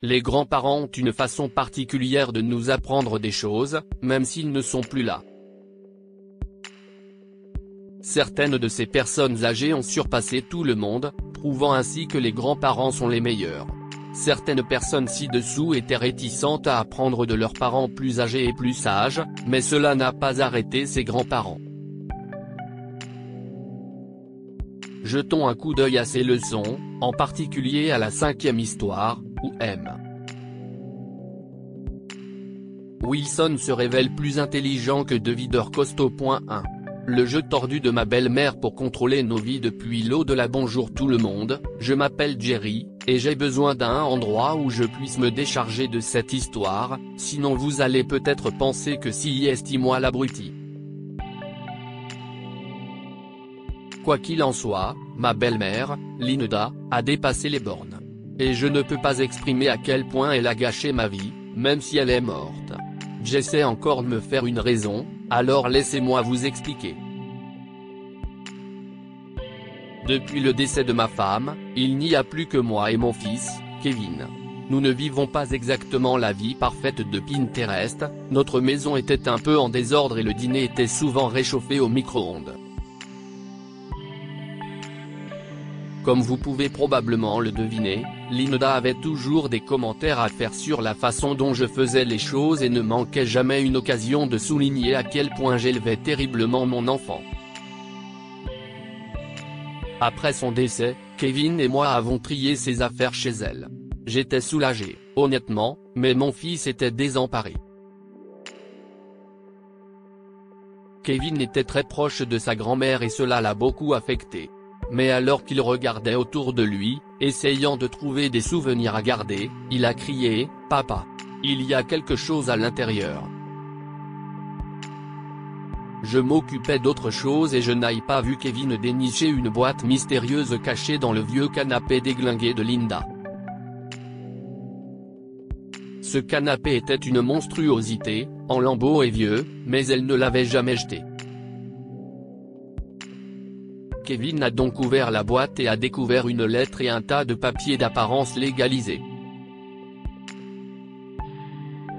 Les grands-parents ont une façon particulière de nous apprendre des choses, même s'ils ne sont plus là. Certaines de ces personnes âgées ont surpassé tout le monde, prouvant ainsi que les grands-parents sont les meilleurs. Certaines personnes ci-dessous étaient réticentes à apprendre de leurs parents plus âgés et plus sages, mais cela n'a pas arrêté ces grands-parents. Jetons un coup d'œil à ces leçons, en particulier à la 5e histoire, où M. Wilson se révèle plus intelligent que deux videurs costauds. 1. Le jeu tordu de ma belle-mère pour contrôler nos vies depuis l'au-delà. Bonjour tout le monde, je m'appelle Jerry, et j'ai besoin d'un endroit où je puisse me décharger de cette histoire, sinon vous allez peut-être penser que c'est moi l'abruti. Quoi qu'il en soit, ma belle-mère, Linda, a dépassé les bornes. Et je ne peux pas exprimer à quel point elle a gâché ma vie, même si elle est morte. J'essaie encore de me faire une raison, alors laissez-moi vous expliquer. Depuis le décès de ma femme, il n'y a plus que moi et mon fils, Kevin. Nous ne vivons pas exactement la vie parfaite de Pinterest, notre maison était un peu en désordre et le dîner était souvent réchauffé au micro-ondes. Comme vous pouvez probablement le deviner, Linda avait toujours des commentaires à faire sur la façon dont je faisais les choses et ne manquait jamais une occasion de souligner à quel point j'élevais terriblement mon enfant. Après son décès, Kevin et moi avons trié ses affaires chez elle. J'étais soulagé, honnêtement, mais mon fils était désemparé. Kevin était très proche de sa grand-mère et cela l'a beaucoup affecté. Mais alors qu'il regardait autour de lui, essayant de trouver des souvenirs à garder, il a crié « Papa !» Il y a quelque chose à l'intérieur. Je m'occupais d'autre chose et je n'ai pas vu Kevin dénicher une boîte mystérieuse cachée dans le vieux canapé déglingué de Linda. Ce canapé était une monstruosité, en lambeaux et vieux, mais elle ne l'avait jamais jeté. Kevin a donc ouvert la boîte et a découvert une lettre et un tas de papiers d'apparence légalisés.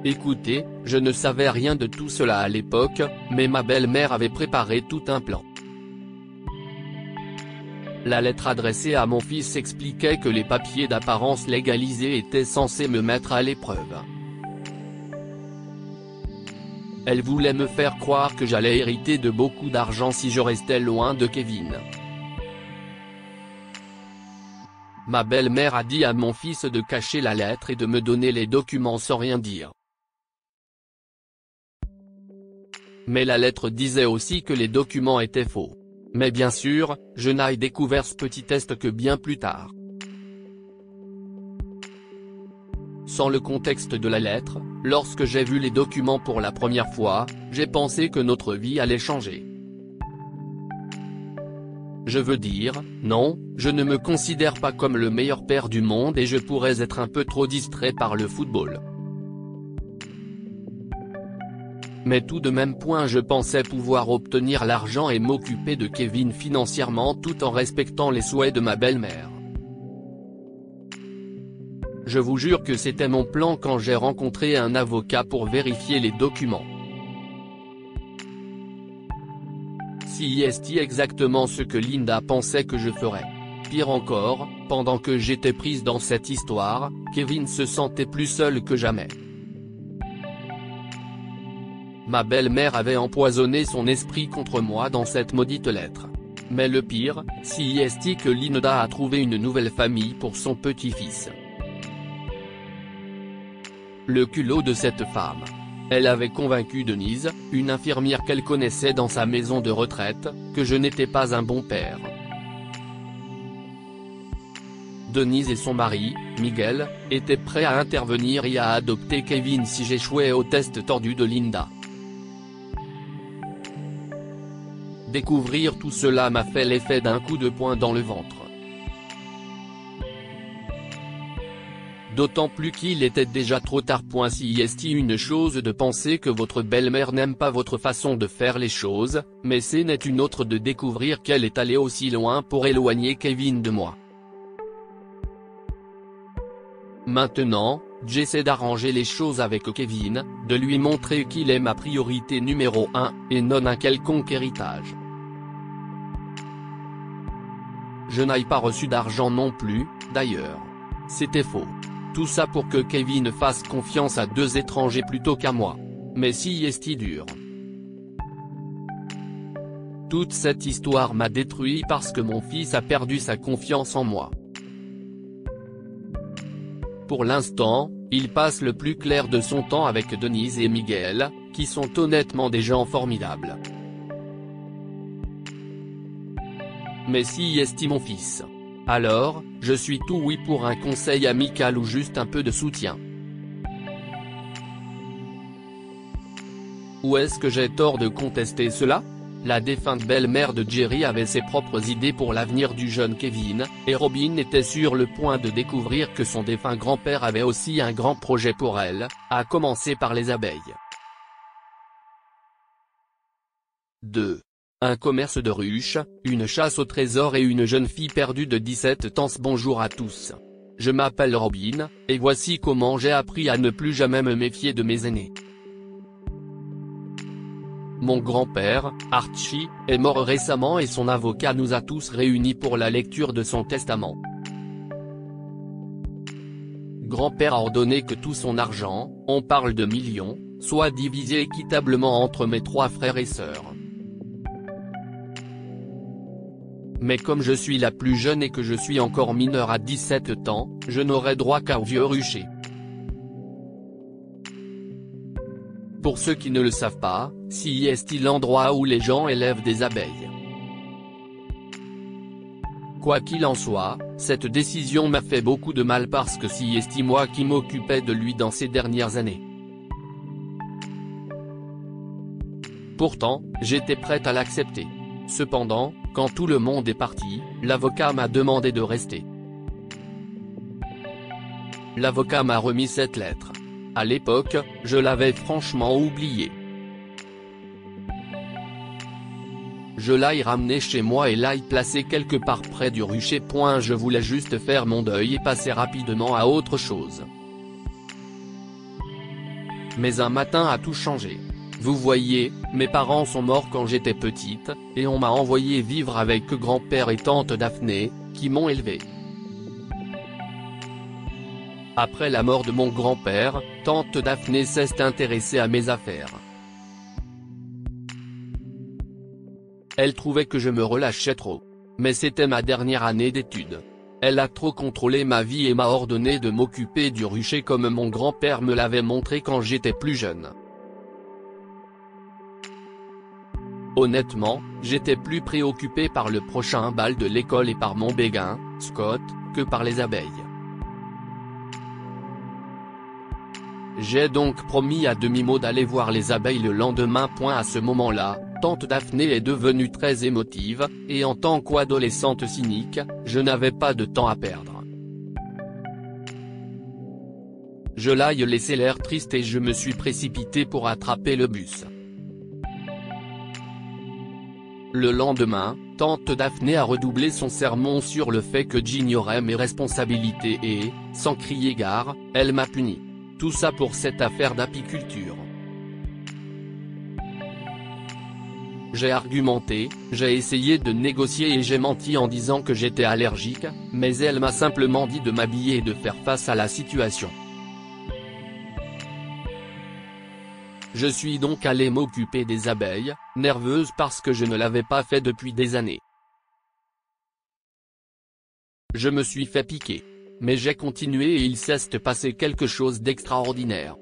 Écoutez, je ne savais rien de tout cela à l'époque, mais ma belle-mère avait préparé tout un plan. La lettre adressée à mon fils expliquait que les papiers d'apparence légalisés étaient censés me mettre à l'épreuve. Elle voulait me faire croire que j'allais hériter de beaucoup d'argent si je restais loin de Kevin. Ma belle-mère a dit à mon fils de cacher la lettre et de me donner les documents sans rien dire. Mais la lettre disait aussi que les documents étaient faux. Mais bien sûr, je n'ai découvert ce petit test que bien plus tard. Sans le contexte de la lettre, lorsque j'ai vu les documents pour la première fois, j'ai pensé que notre vie allait changer. Je veux dire, non, je ne me considère pas comme le meilleur père du monde et je pourrais être un peu trop distrait par le football. Mais tout de même je pensais pouvoir obtenir l'argent et m'occuper de Kevin financièrement tout en respectant les souhaits de ma belle-mère. Je vous jure que c'était mon plan quand j'ai rencontré un avocat pour vérifier les documents. C'est exactement ce que Linda pensait que je ferais. Pire encore, pendant que j'étais prise dans cette histoire, Kevin se sentait plus seul que jamais. Ma belle-mère avait empoisonné son esprit contre moi dans cette maudite lettre. Mais le pire, c'est que Linda a trouvé une nouvelle famille pour son petit-fils. Le culot de cette femme. Elle avait convaincu Denise, une infirmière qu'elle connaissait dans sa maison de retraite, que je n'étais pas un bon père. Denise et son mari, Miguel, étaient prêts à intervenir et à adopter Kevin si j'échouais au test tordu de Linda. Découvrir tout cela m'a fait l'effet d'un coup de poing dans le ventre. D'autant plus qu'il était déjà trop tard. C'est une chose de penser que votre belle-mère n'aime pas votre façon de faire les choses, mais c'en est une autre de découvrir qu'elle est allée aussi loin pour éloigner Kevin de moi. Maintenant, j'essaie d'arranger les choses avec Kevin, de lui montrer qu'il est ma priorité numéro 1, et non un quelconque héritage. Je n'ai pas reçu d'argent non plus, d'ailleurs. C'était faux. Tout ça pour que Kevin fasse confiance à 2 étrangers plutôt qu'à moi. Mais si est-il dur. Toute cette histoire m'a détruit parce que mon fils a perdu sa confiance en moi. Pour l'instant, il passe le plus clair de son temps avec Denise et Miguel, qui sont honnêtement des gens formidables. Mais si est mon fils. Alors, je suis tout oui pour un conseil amical ou juste un peu de soutien. Ou est-ce que j'ai tort de contester cela? La défunte belle-mère de Jerry avait ses propres idées pour l'avenir du jeune Kevin, et Robin était sur le point de découvrir que son défunt grand-père avait aussi un grand projet pour elle, à commencer par les abeilles. 2. Un commerce de ruches, une chasse au trésor et une jeune fille perdue de 17 ans. Bonjour à tous. Je m'appelle Robin, et voici comment j'ai appris à ne plus jamais me méfier de mes aînés. Mon grand-père, Archie, est mort récemment et son avocat nous a tous réunis pour la lecture de son testament. Grand-père a ordonné que tout son argent, on parle de millions, soit divisé équitablement entre mes 3 frères et sœurs. Mais comme je suis la plus jeune et que je suis encore mineure à 17 ans, je n'aurai droit qu'au vieux rucher. Pour ceux qui ne le savent pas, si est l'endroit où les gens élèvent des abeilles. Quoi qu'il en soit, cette décision m'a fait beaucoup de mal parce que si est moi qui m'occupais de lui dans ces dernières années. Pourtant, j'étais prête à l'accepter. Cependant, quand tout le monde est parti, l'avocat m'a demandé de rester. L'avocat m'a remis cette lettre. À l'époque, je l'avais franchement oubliée. Je l'ai ramené chez moi et l'ai placé quelque part près du rucher. Je voulais juste faire mon deuil et passer rapidement à autre chose. Mais un matin a tout changé. Vous voyez, mes parents sont morts quand j'étais petite, et on m'a envoyé vivre avec grand-père et tante Daphné, qui m'ont élevé. Après la mort de mon grand-père, tante Daphné s'est intéressée à mes affaires. Elle trouvait que je me relâchais trop. Mais c'était ma dernière année d'études. Elle a trop contrôlé ma vie et m'a ordonné de m'occuper du rucher comme mon grand-père me l'avait montré quand j'étais plus jeune. Honnêtement, j'étais plus préoccupé par le prochain bal de l'école et par mon béguin, Scott, que par les abeilles. J'ai donc promis à demi-mot d'aller voir les abeilles le lendemain. À ce moment-là, tante Daphné est devenue très émotive, et en tant qu'adolescente cynique, je n'avais pas de temps à perdre. Je l'ai laissé l'air triste et je me suis précipité pour attraper le bus. Le lendemain, tante Daphné a redoublé son sermon sur le fait que j'ignorais mes responsabilités et, sans crier gare, elle m'a puni. Tout ça pour cette affaire d'apiculture. J'ai argumenté, j'ai essayé de négocier et j'ai menti en disant que j'étais allergique, mais elle m'a simplement dit de m'habiller et de faire face à la situation. Je suis donc allé m'occuper des abeilles, nerveuse parce que je ne l'avais pas fait depuis des années. Je me suis fait piquer. Mais j'ai continué et il s'est passé quelque chose d'extraordinaire.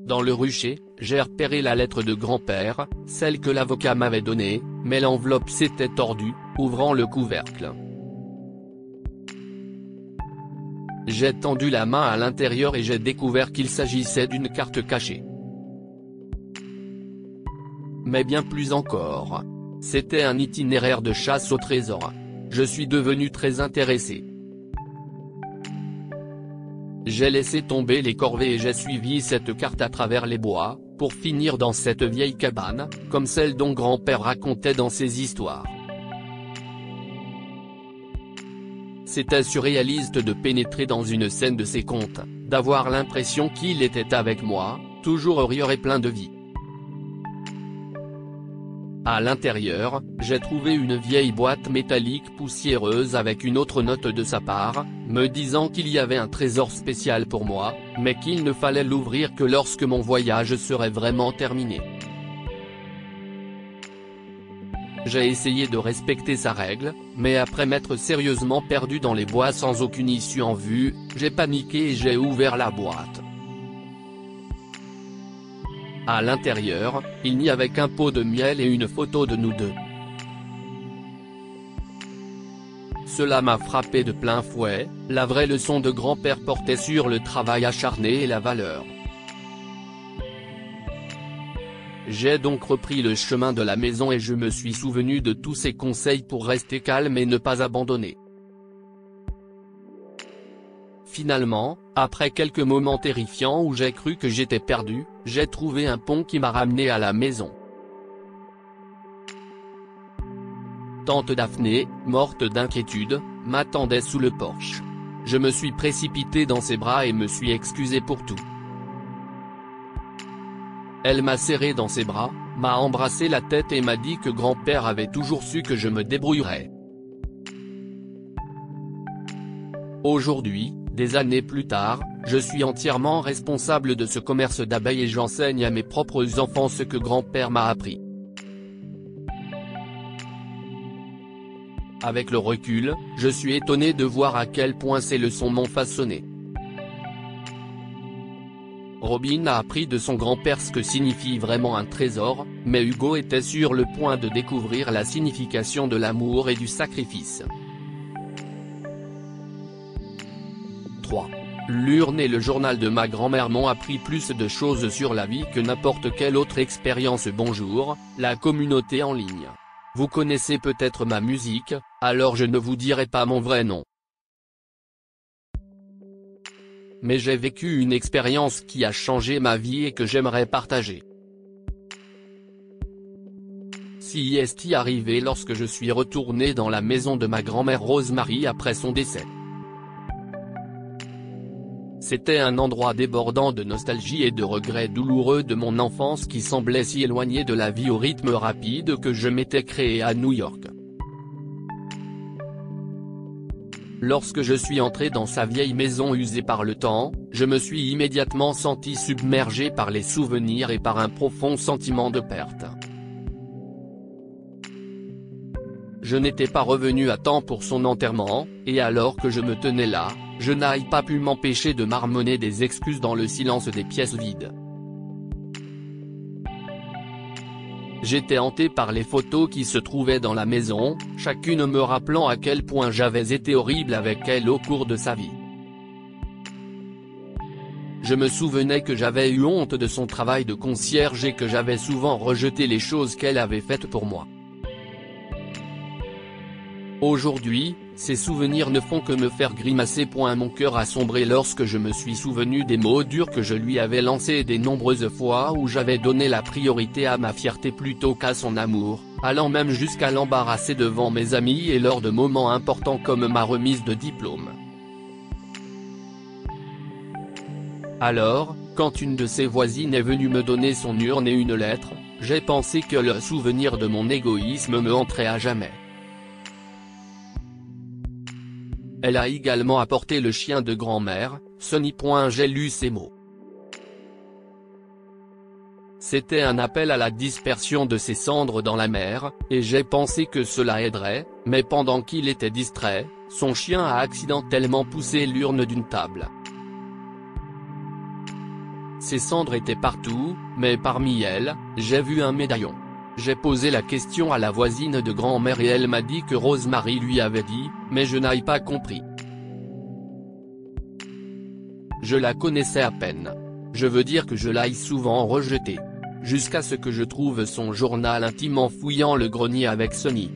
Dans le rucher, j'ai repéré la lettre de grand-père, celle que l'avocat m'avait donnée, mais l'enveloppe s'était tordue, ouvrant le couvercle. J'ai tendu la main à l'intérieur et j'ai découvert qu'il s'agissait d'une carte cachée. Mais bien plus encore. C'était un itinéraire de chasse au trésor. Je suis devenu très intéressé. J'ai laissé tomber les corvées et j'ai suivi cette carte à travers les bois, pour finir dans cette vieille cabane, comme celle dont grand-père racontait dans ses histoires. C'était surréaliste de pénétrer dans une scène de ses contes, d'avoir l'impression qu'il était avec moi, toujours heureux et plein de vie. À l'intérieur, j'ai trouvé une vieille boîte métallique poussiéreuse avec une autre note de sa part, me disant qu'il y avait un trésor spécial pour moi, mais qu'il ne fallait l'ouvrir que lorsque mon voyage serait vraiment terminé. J'ai essayé de respecter sa règle, mais après m'être sérieusement perdu dans les bois sans aucune issue en vue, j'ai paniqué et j'ai ouvert la boîte. À l'intérieur, il n'y avait qu'un pot de miel et une photo de nous deux. Cela m'a frappé de plein fouet, la vraie leçon de grand-père portait sur le travail acharné et la valeur. J'ai donc repris le chemin de la maison et je me suis souvenu de tous ses conseils pour rester calme et ne pas abandonner. Finalement, après quelques moments terrifiants où j'ai cru que j'étais perdu, j'ai trouvé un pont qui m'a ramené à la maison. Tante Daphné, morte d'inquiétude, m'attendait sous le porche. Je me suis précipité dans ses bras et me suis excusé pour tout. Elle m'a serré dans ses bras, m'a embrassé la tête et m'a dit que grand-père avait toujours su que je me débrouillerais. Aujourd'hui, des années plus tard, je suis entièrement responsable de ce commerce d'abeilles et j'enseigne à mes propres enfants ce que grand-père m'a appris. Avec le recul, je suis étonné de voir à quel point ces leçons m'ont façonné. Robin a appris de son grand-père ce que signifie vraiment un trésor, mais Hugo était sur le point de découvrir la signification de l'amour et du sacrifice. 3. L'urne et le journal de ma grand-mère m'ont appris plus de choses sur la vie que n'importe quelle autre expérience. Bonjour, la communauté en ligne. Vous connaissez peut-être ma musique, alors je ne vous dirai pas mon vrai nom. Mais j'ai vécu une expérience qui a changé ma vie et que j'aimerais partager. Si est arrivé lorsque je suis retourné dans la maison de ma grand-mère Rosemary après son décès. C'était un endroit débordant de nostalgie et de regrets douloureux de mon enfance qui semblait si éloigné de la vie au rythme rapide que je m'étais créé à New York. Lorsque je suis entré dans sa vieille maison usée par le temps, je me suis immédiatement senti submergé par les souvenirs et par un profond sentiment de perte. Je n'étais pas revenu à temps pour son enterrement, et alors que je me tenais là, je n'ai pas pu m'empêcher de marmonner des excuses dans le silence des pièces vides. J'étais hanté par les photos qui se trouvaient dans la maison, chacune me rappelant à quel point j'avais été horrible avec elle au cours de sa vie. Je me souvenais que j'avais eu honte de son travail de concierge et que j'avais souvent rejeté les choses qu'elle avait faites pour moi. Aujourd'hui, ces souvenirs ne font que me faire grimacer. Mon cœur a sombré lorsque je me suis souvenu des mots durs que je lui avais lancés et des nombreuses fois où j'avais donné la priorité à ma fierté plutôt qu'à son amour, allant même jusqu'à l'embarrasser devant mes amis et lors de moments importants comme ma remise de diplôme. Alors, quand une de ses voisines est venue me donner son urne et une lettre, j'ai pensé que le souvenir de mon égoïsme me hanterait à jamais. Elle a également apporté le chien de grand-mère, Sonny. J'ai lu ces mots. C'était un appel à la dispersion de ses cendres dans la mer, et j'ai pensé que cela aiderait, mais pendant qu'il était distrait, son chien a accidentellement poussé l'urne d'une table. Ses cendres étaient partout, mais parmi elles, j'ai vu un médaillon. J'ai posé la question à la voisine de grand-mère et elle m'a dit que Rosemary lui avait dit, mais je n'ai pas compris. Je la connaissais à peine. Je veux dire que je l'ai souvent rejetée. Jusqu'à ce que je trouve son journal intime en fouillant le grenier avec Sonny.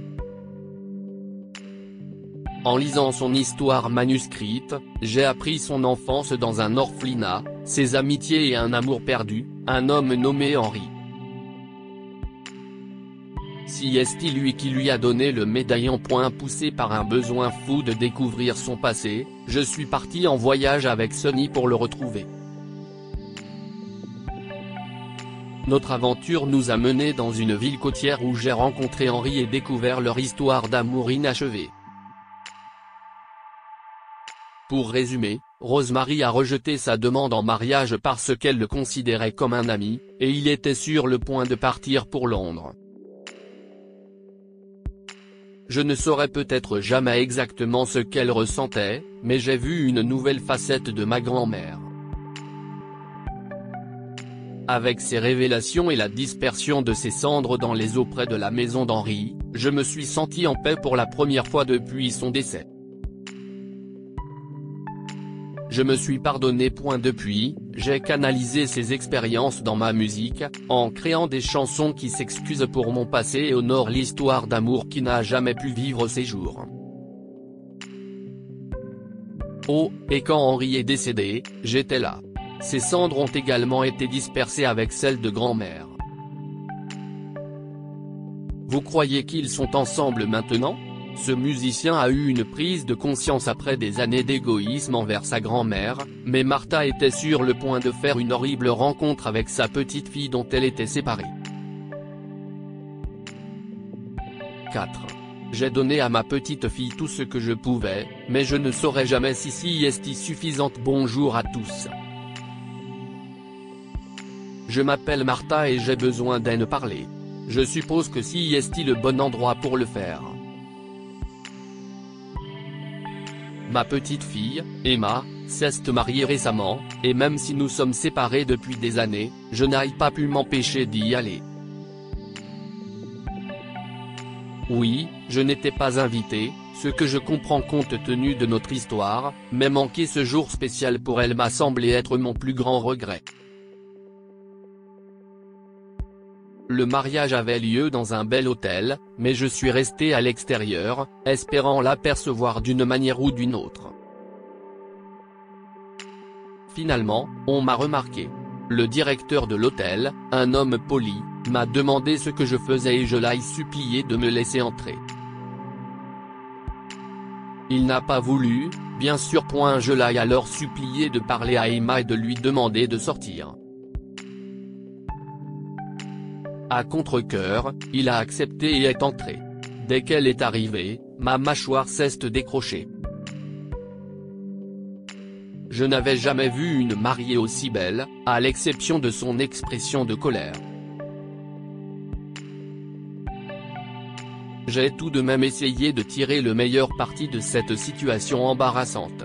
En lisant son histoire manuscrite, j'ai appris son enfance dans un orphelinat, ses amitiés et un amour perdu, un homme nommé Henry. Si est lui qui lui a donné le médaillon. Poussé par un besoin fou de découvrir son passé, je suis parti en voyage avec Sonny pour le retrouver. Notre aventure nous a menés dans une ville côtière où j'ai rencontré Henri et découvert leur histoire d'amour inachevée. Pour résumer, Rosemary a rejeté sa demande en mariage parce qu'elle le considérait comme un ami, et il était sur le point de partir pour Londres. Je ne saurais peut-être jamais exactement ce qu'elle ressentait, mais j'ai vu une nouvelle facette de ma grand-mère. Avec ses révélations et la dispersion de ses cendres dans les eaux près de la maison d'Henri, je me suis senti en paix pour la première fois depuis son décès. Je me suis pardonné. Depuis, j'ai canalisé ces expériences dans ma musique, en créant des chansons qui s'excusent pour mon passé et honorent l'histoire d'amour qui n'a jamais pu vivre ses jours. Oh, et quand Henri est décédé, j'étais là. Ses cendres ont également été dispersées avec celles de grand-mère. Vous croyez qu'ils sont ensemble maintenant ? Ce musicien a eu une prise de conscience après des années d'égoïsme envers sa grand-mère, mais Martha était sur le point de faire une horrible rencontre avec sa petite fille dont elle était séparée. 4. J'ai donné à ma petite fille tout ce que je pouvais, mais je ne saurais jamais si est suffisante. Bonjour à tous. Je m'appelle Martha et j'ai besoin d'en parler. Je suppose que si est le bon endroit pour le faire. Ma petite fille, Emma, s'est mariée récemment, et même si nous sommes séparés depuis des années, je n'ai pas pu m'empêcher d'y aller. Oui, je n'étais pas invité, ce que je comprends compte tenu de notre histoire, mais manquer ce jour spécial pour elle m'a semblé être mon plus grand regret. Le mariage avait lieu dans un bel hôtel, mais je suis resté à l'extérieur, espérant l'apercevoir d'une manière ou d'une autre. Finalement, on m'a remarqué. Le directeur de l'hôtel, un homme poli, m'a demandé ce que je faisais et je l'ai supplié de me laisser entrer. Il n'a pas voulu, bien sûr. Je l'ai alors supplié de parler à Emma et de lui demander de sortir. À contre-cœur, il a accepté et est entré. Dès qu'elle est arrivée, ma mâchoire s'est décrochée. Je n'avais jamais vu une mariée aussi belle, à l'exception de son expression de colère. J'ai tout de même essayé de tirer le meilleur parti de cette situation embarrassante.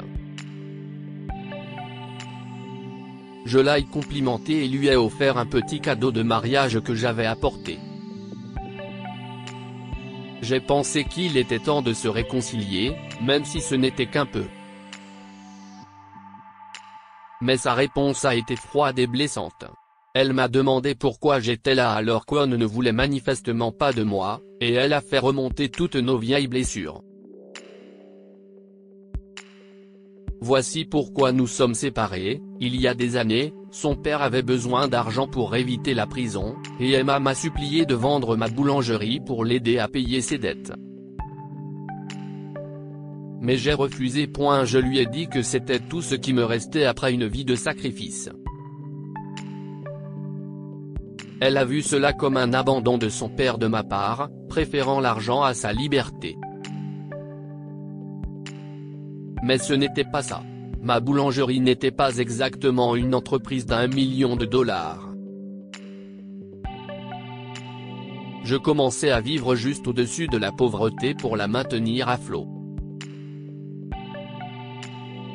Je l'ai complimenté et lui ai offert un petit cadeau de mariage que j'avais apporté. J'ai pensé qu'il était temps de se réconcilier, même si ce n'était qu'un peu. Mais sa réponse a été froide et blessante. Elle m'a demandé pourquoi j'étais là alors qu'on ne voulait manifestement pas de moi, et elle a fait remonter toutes nos vieilles blessures. Voici pourquoi nous sommes séparés. Il y a des années, son père avait besoin d'argent pour éviter la prison, et Emma m'a supplié de vendre ma boulangerie pour l'aider à payer ses dettes. Mais j'ai refusé. Je lui ai dit que c'était tout ce qui me restait après une vie de sacrifice. Elle a vu cela comme un abandon de son père de ma part, préférant l'argent à sa liberté. Mais ce n'était pas ça. Ma boulangerie n'était pas exactement une entreprise d'1 million de dollars. Je commençais à vivre juste au-dessus de la pauvreté pour la maintenir à flot.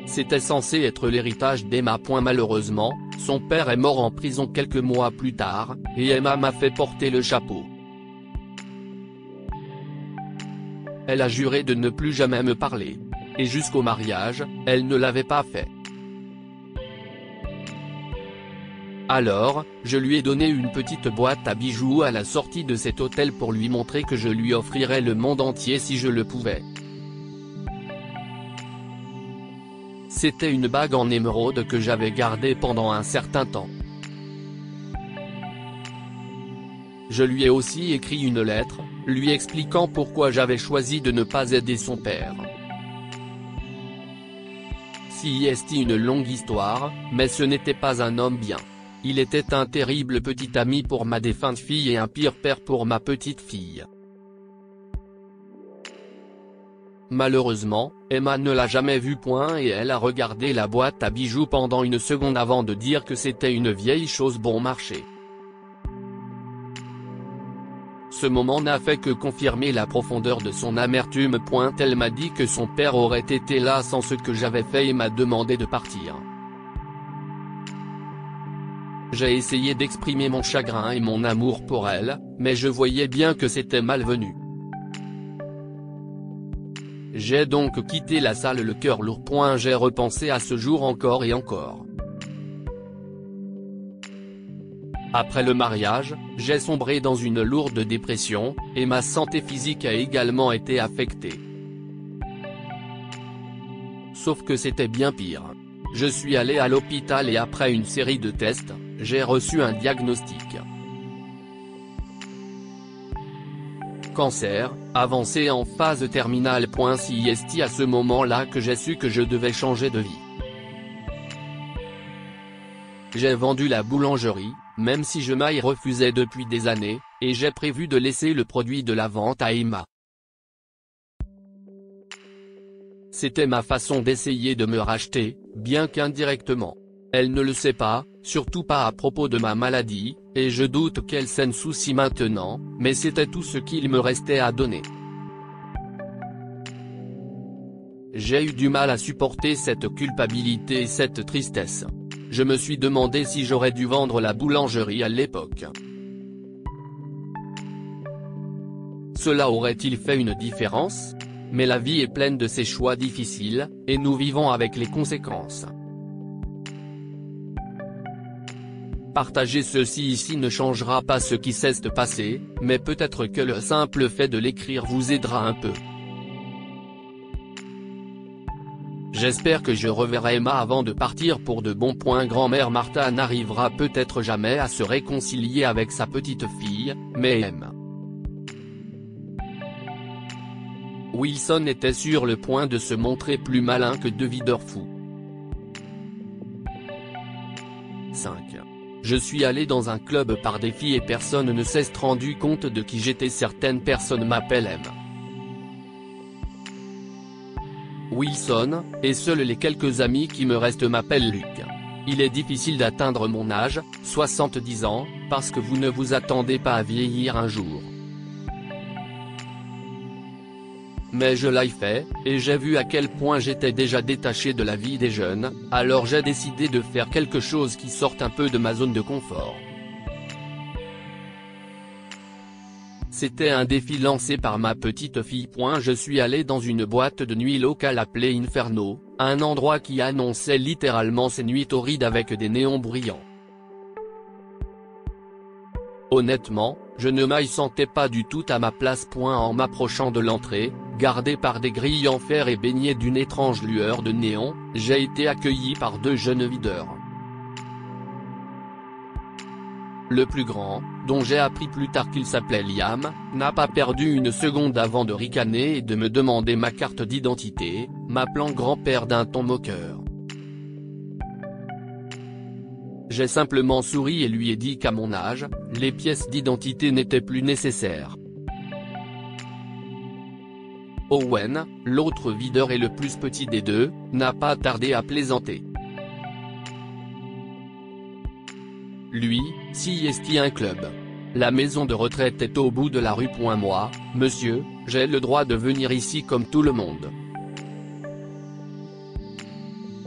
C'était censé être l'héritage d'Emma. Malheureusement, son père est mort en prison quelques mois plus tard, et Emma m'a fait porter le chapeau. Elle a juré de ne plus jamais me parler. Et jusqu'au mariage, elle ne l'avait pas fait. Alors, je lui ai donné une petite boîte à bijoux à la sortie de cet hôtel pour lui montrer que je lui offrirais le monde entier si je le pouvais. C'était une bague en émeraude que j'avais gardée pendant un certain temps. Je lui ai aussi écrit une lettre, lui expliquant pourquoi j'avais choisi de ne pas aider son père. C'est une longue histoire, mais ce n'était pas un homme bien. Il était un terrible petit ami pour ma défunte fille et un pire père pour ma petite fille. Malheureusement, Emma ne l'a jamais vu et elle a regardé la boîte à bijoux pendant une seconde avant de dire que c'était une vieille chose bon marché. Ce moment n'a fait que confirmer la profondeur de son amertume. Elle m'a dit que son père aurait été là sans ce que j'avais fait et m'a demandé de partir. J'ai essayé d'exprimer mon chagrin et mon amour pour elle, mais je voyais bien que c'était malvenu. J'ai donc quitté la salle le cœur lourd. J'ai repensé à ce jour encore et encore. Après le mariage, j'ai sombré dans une lourde dépression, et ma santé physique a également été affectée. Sauf que c'était bien pire. Je suis allé à l'hôpital et après une série de tests, j'ai reçu un diagnostic. Cancer, avancé en phase terminale. C'est à ce moment-là que j'ai su que je devais changer de vie. J'ai vendu la boulangerie, même si je m'y refusais depuis des années, et j'ai prévu de laisser le produit de la vente à Emma. C'était ma façon d'essayer de me racheter, bien qu'indirectement. Elle ne le sait pas, surtout pas à propos de ma maladie, et je doute qu'elle s'en soucie maintenant, mais c'était tout ce qu'il me restait à donner. J'ai eu du mal à supporter cette culpabilité et cette tristesse. Je me suis demandé si j'aurais dû vendre la boulangerie à l'époque. Cela aurait-il fait une différence? Mais la vie est pleine de ces choix difficiles, et nous vivons avec les conséquences. Partager ceci ici ne changera pas ce qui s'est passé, mais peut-être que le simple fait de l'écrire vous aidera un peu. J'espère que je reverrai Emma avant de partir pour de bon. Grand-mère Martha n'arrivera peut-être jamais à se réconcilier avec sa petite fille, mais aime. Wilson était sur le point de se montrer plus malin que de videur fou. 5. Je suis allé dans un club par défi et personne ne s'est rendu compte de qui j'étais. Certaines personnes m'appellent M. Wilson, et seuls les quelques amis qui me restent m'appellent Luc. Il est difficile d'atteindre mon âge, 70 ans, parce que vous ne vous attendez pas à vieillir un jour. Mais je l'ai fait, et j'ai vu à quel point j'étais déjà détaché de la vie des jeunes, alors j'ai décidé de faire quelque chose qui sorte un peu de ma zone de confort. C'était un défi lancé par ma petite fille. Je suis allé dans une boîte de nuit locale appelée Inferno, un endroit qui annonçait littéralement ses nuits torrides avec des néons brillants. Honnêtement, je ne m'y sentais pas du tout à ma place. En m'approchant de l'entrée, gardée par des grilles en fer et baignée d'une étrange lueur de néon, j'ai été accueilli par deux jeunes videurs. Le plus grand, dont j'ai appris plus tard qu'il s'appelait Liam, n'a pas perdu une seconde avant de ricaner et de me demander ma carte d'identité, m'appelant grand-père d'un ton moqueur. J'ai simplement souri et lui ai dit qu'à mon âge, les pièces d'identité n'étaient plus nécessaires. Owen, l'autre videur et le plus petit des deux, n'a pas tardé à plaisanter. Lui, si est un club. La maison de retraite est au bout de la rue. Moi, monsieur, j'ai le droit de venir ici comme tout le monde.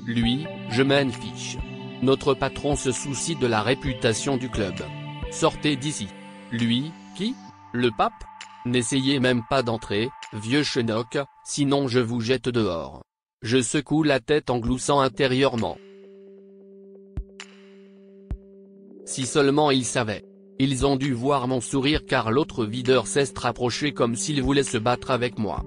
Lui, je m'en fiche. Notre patron se soucie de la réputation du club. Sortez d'ici. Lui, qui? Le pape? N'essayez même pas d'entrer, vieux chenoc, sinon je vous jette dehors. Je secoue la tête en gloussant intérieurement. Si seulement ils savaient. Ils ont dû voir mon sourire car l'autre videur s'est rapproché comme s'il voulait se battre avec moi.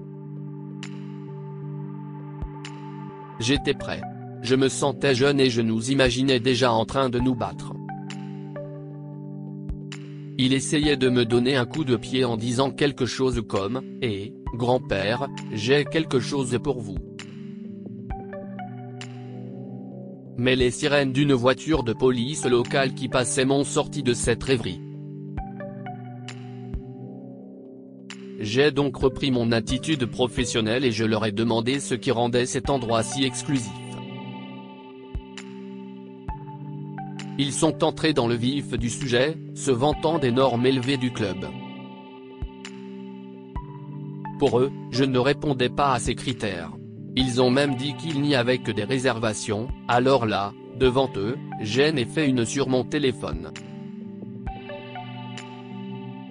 J'étais prêt. Je me sentais jeune et je nous imaginais déjà en train de nous battre. Il essayait de me donner un coup de pied en disant quelque chose comme « Eh, grand-père, j'ai quelque chose pour vous ». Mais les sirènes d'une voiture de police locale qui passait m'ont sorti de cette rêverie. J'ai donc repris mon attitude professionnelle et je leur ai demandé ce qui rendait cet endroit si exclusif. Ils sont entrés dans le vif du sujet, se vantant des normes élevées du club. Pour eux, je ne répondais pas à ces critères. Ils ont même dit qu'il n'y avait que des réservations, alors là, devant eux, j'ai fait une sur mon téléphone.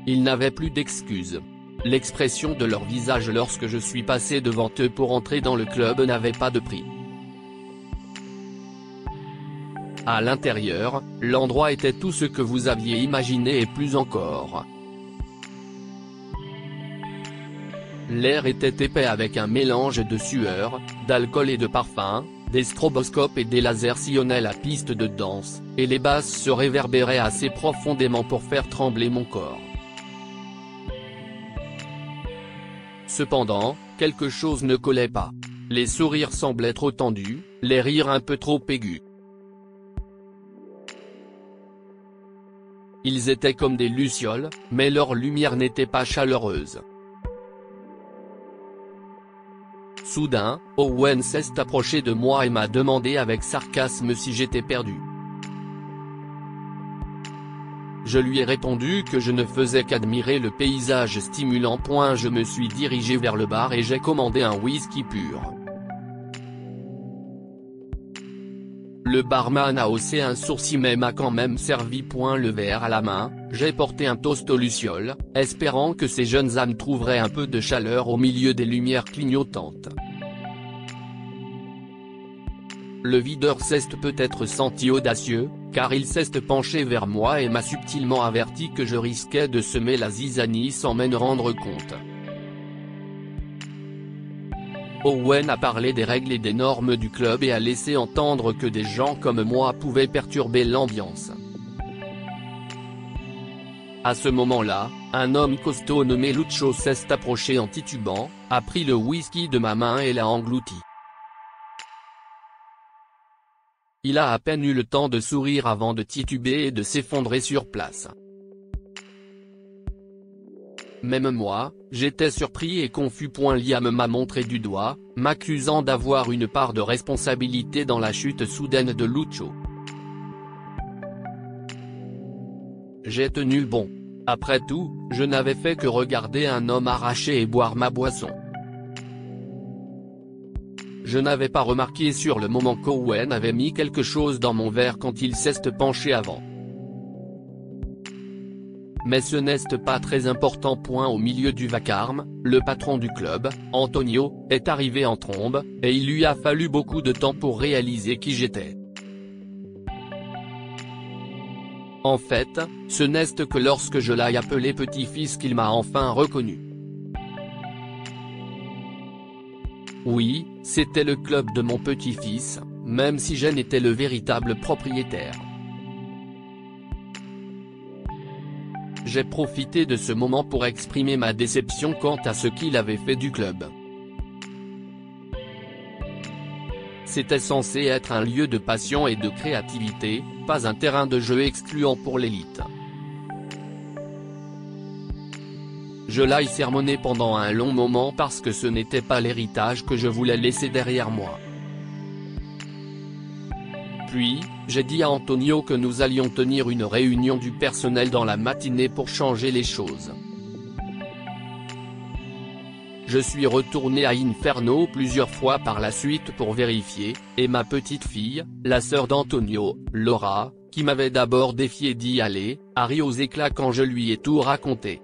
Ils n'avaient plus d'excuses. L'expression de leur visage lorsque je suis passé devant eux pour entrer dans le club n'avait pas de prix. À l'intérieur, l'endroit était tout ce que vous aviez imaginé et plus encore. L'air était épais avec un mélange de sueur, d'alcool et de parfum, des stroboscopes et des lasers sillonnaient la piste de danse, et les basses se réverbéraient assez profondément pour faire trembler mon corps. Cependant, quelque chose ne collait pas. Les sourires semblaient trop tendus, les rires un peu trop aigus. Ils étaient comme des lucioles, mais leur lumière n'était pas chaleureuse. Soudain, Owen s'est approché de moi et m'a demandé avec sarcasme si j'étais perdu. Je lui ai répondu que je ne faisais qu'admirer le paysage stimulant. Je me suis dirigé vers le bar et j'ai commandé un whisky pur. Le barman a haussé un sourcil mais m'a quand même servi. Le verre à la main, j'ai porté un toast aux lucioles, espérant que ces jeunes âmes trouveraient un peu de chaleur au milieu des lumières clignotantes. Le videur s'est peut-être senti audacieux, car il s'est penché vers moi et m'a subtilement averti que je risquais de semer la zizanie sans m'en rendre compte. Owen a parlé des règles et des normes du club et a laissé entendre que des gens comme moi pouvaient perturber l'ambiance. À ce moment-là, un homme costaud nommé Lucho s'est approché en titubant, a pris le whisky de ma main et l'a englouti. Il a à peine eu le temps de sourire avant de tituber et de s'effondrer sur place. Même moi, j'étais surpris et confus. Liam m'a montré du doigt, m'accusant d'avoir une part de responsabilité dans la chute soudaine de Lucho. J'ai tenu bon. Après tout, je n'avais fait que regarder un homme arracher et boire ma boisson. Je n'avais pas remarqué sur le moment qu'Owen avait mis quelque chose dans mon verre quand il s'est penché avant. Mais ce n'est pas très important. Au milieu du vacarme, le patron du club, Antonio, est arrivé en trombe, et il lui a fallu beaucoup de temps pour réaliser qui j'étais. En fait, ce n'est que lorsque je l'ai appelé petit-fils qu'il m'a enfin reconnu. Oui, c'était le club de mon petit-fils, même si je n'étais le véritable propriétaire. J'ai profité de ce moment pour exprimer ma déception quant à ce qu'il avait fait du club. C'était censé être un lieu de passion et de créativité, pas un terrain de jeu excluant pour l'élite. Je l'ai sermonné pendant un long moment parce que ce n'était pas l'héritage que je voulais laisser derrière moi. Puis, j'ai dit à Antonio que nous allions tenir une réunion du personnel dans la matinée pour changer les choses. Je suis retourné à Inferno plusieurs fois par la suite pour vérifier, et ma petite fille, la sœur d'Antonio, Laura, qui m'avait d'abord défié d'y aller, a ri aux éclats quand je lui ai tout raconté.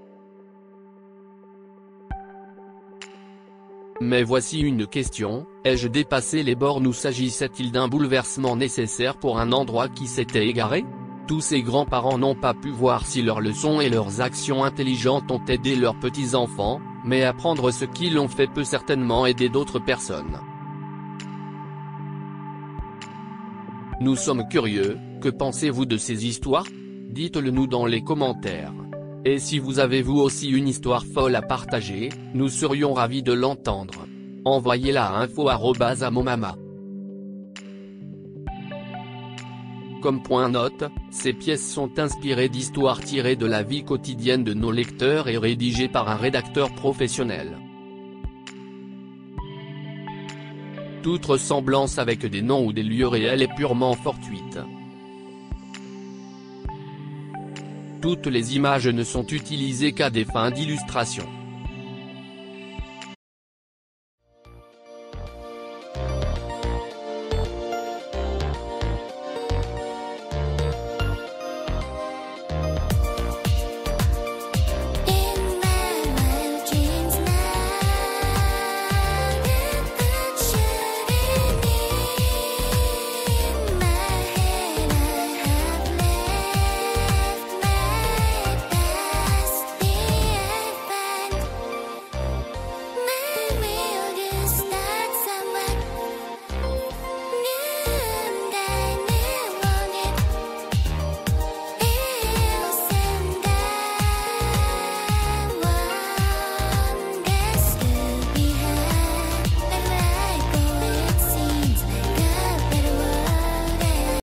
Mais voici une question, ai-je dépassé les bornes ou s'agissait-il d'un bouleversement nécessaire pour un endroit qui s'était égaré? Tous ces grands-parents n'ont pas pu voir si leurs leçons et leurs actions intelligentes ont aidé leurs petits-enfants, mais apprendre ce qu'ils ont fait peut certainement aider d'autres personnes. Nous sommes curieux, que pensez-vous de ces histoires? Dites-le nous dans les commentaires. Et si vous avez vous aussi une histoire folle à partager, nous serions ravis de l'entendre. Envoyez-la à info@amomama. Comme point note, ces pièces sont inspirées d'histoires tirées de la vie quotidienne de nos lecteurs et rédigées par un rédacteur professionnel. Toute ressemblance avec des noms ou des lieux réels est purement fortuite. Toutes les images ne sont utilisées qu'à des fins d'illustration.